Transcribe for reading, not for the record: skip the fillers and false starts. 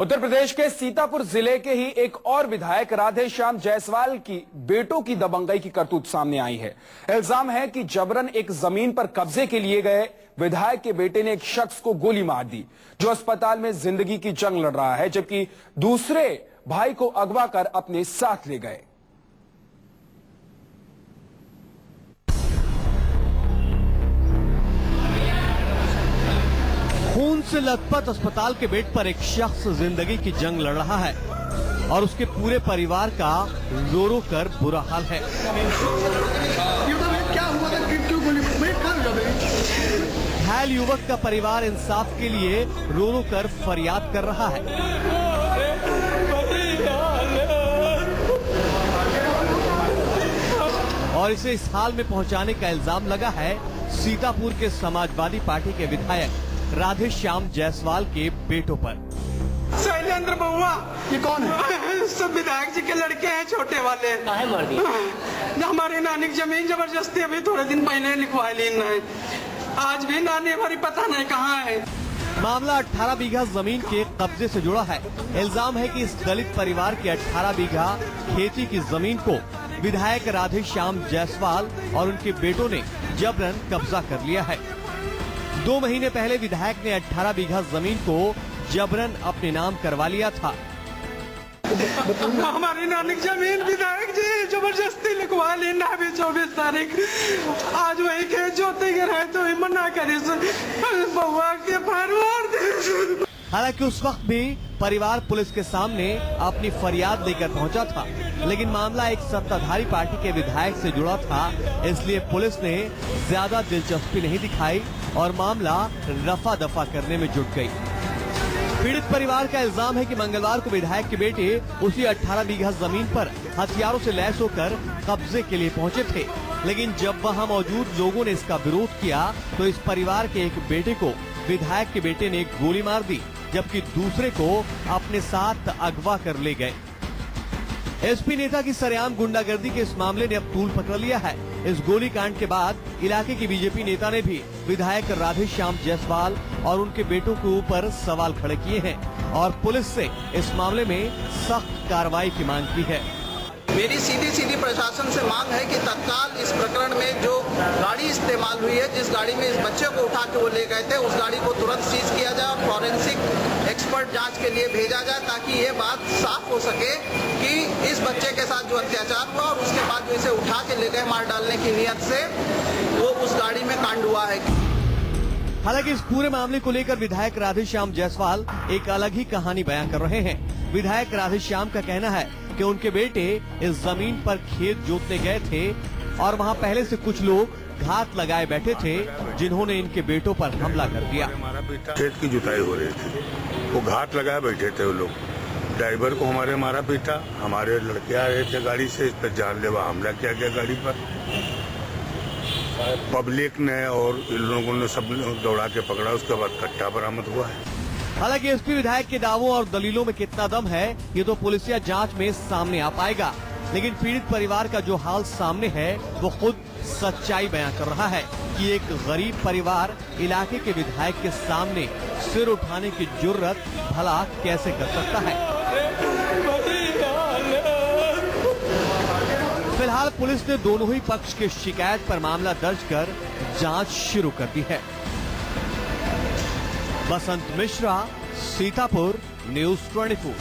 उत्तर प्रदेश के सीतापुर जिले के ही एक और विधायक राधेश्याम जायसवाल की बेटों की दबंगई की करतूत सामने आई है। इल्जाम है कि जबरन एक जमीन पर कब्जे के लिए गए विधायक के बेटे ने एक शख्स को गोली मार दी, जो अस्पताल में जिंदगी की जंग लड़ रहा है, जबकि दूसरे भाई को अगवा कर अपने साथ ले गए। खून से लथपथ अस्पताल के बेड पर एक शख्स जिंदगी की जंग लड़ रहा है और उसके पूरे परिवार का रो रो कर बुरा हाल है। क्या हुआ था? क्यों गोली? घायल युवक का परिवार इंसाफ के लिए रो रो कर फरियाद कर रहा है। और इसे इस हाल में पहुंचाने का इल्जाम लगा है सीतापुर के समाजवादी पार्टी के विधायक राधेश्याम जायसवाल के बेटों पर। शैलेंद्र बहुआ, ये कौन है? सब विधायक जी के लड़के हैं, छोटे वाले। काहे मार दिया? हमारी नानी की जमीन जबरदस्ती अभी थोड़े दिन पहले लिखवा ली है। आज भी नानी हमारी पता नहीं कहाँ है। मामला 18 बीघा जमीन के कब्जे से जुड़ा है। इल्जाम है कि इस दलित परिवार के 18 बीघा खेती की जमीन को विधायक राधेश्याम जायसवाल और उनके बेटों ने जबरन कब्जा कर लिया है। 2 महीने पहले विधायक ने 18 बीघा जमीन को जबरन अपने नाम करवा लिया था। हमारी नानी की जमीन विधायक जी जबरदस्ती लिखवा ली ना। अभी 24 तारीख आज वही खेत जोते गए तो मना करी बहुआ के फरमार। हालांकि उस वक्त भी परिवार पुलिस के सामने अपनी फरियाद लेकर पहुंचा था, लेकिन मामला एक सत्ताधारी पार्टी के विधायक से जुड़ा था, इसलिए पुलिस ने ज्यादा दिलचस्पी नहीं दिखाई और मामला रफा दफा करने में जुट गई। पीड़ित परिवार का इल्जाम है कि मंगलवार को विधायक के बेटे उसी 18 बीघा जमीन पर हथियारों से लैस होकर कब्जे के लिए पहुंचे थे, लेकिन जब वहां मौजूद लोगों ने इसका विरोध किया तो इस परिवार के एक बेटे को विधायक के बेटे ने गोली मार दी, जबकि दूसरे को अपने साथ अगवा कर ले गए। एसपी नेता की सरेआम गुंडागर्दी के इस मामले ने अब तूल पकड़ लिया है। इस गोलीकांड के बाद इलाके के बीजेपी नेता ने भी विधायक राधेश्याम जायसवाल और उनके बेटों के ऊपर सवाल खड़े किए हैं और पुलिस से इस मामले में सख्त कार्रवाई की मांग की है। मेरी सीधी प्रशासन से मांग है कि तत्काल इस प्रकरण में जो गाड़ी इस्तेमाल हुई है, जिस गाड़ी में इस बच्चे को उठा के वो ले गए थे, उस गाड़ी को तुरंत सीज किया जाए और फॉरेंसिक एक्सपर्ट जांच के लिए भेजा जाए, ताकि ये बात साफ हो सके कि इस बच्चे के साथ जो अत्याचार हुआ और उसके बाद जो इसे उठा के ले गए मार डालने की नियत से, वो उस गाड़ी में कांड हुआ है। हालांकि इस पूरे मामले को लेकर विधायक राधेश्याम जायसवाल एक अलग ही कहानी बयां कर रहे हैं। विधायक राधेश्याम का कहना है कि उनके बेटे इस जमीन पर खेत जोतने गए थे और वहां पहले से कुछ लोग घात लगाए बैठे थे, जिन्होंने इनके बेटों पर हमला कर दिया। खेत की जुताई हो रही थी, वो घात लगाए बैठे थे वो लोग। ड्राइवर को हमारे मारा पीटा, हमारे लड़के आ रहे थे गाड़ी से, इस पर जानलेवा हमला किया गया गाड़ी पर। पब्लिक ने और इन लोगों ने सब दौड़ा के पकड़ा, उसके बाद कट्टा बरामद हुआ है। हालांकि एसपी विधायक के दावों और दलीलों में कितना दम है, ये तो पुलिसिया जांच में सामने आ पाएगा, लेकिन पीड़ित परिवार का जो हाल सामने है वो खुद सच्चाई बयां कर रहा है कि एक गरीब परिवार इलाके के विधायक के सामने सिर उठाने की जुर्रत भला कैसे कर सकता है। फिलहाल पुलिस ने दोनों ही पक्ष की शिकायत पर मामला दर्ज कर जांच शुरू कर दी है। बसंत मिश्रा, सीतापुर, न्यूज़ 24।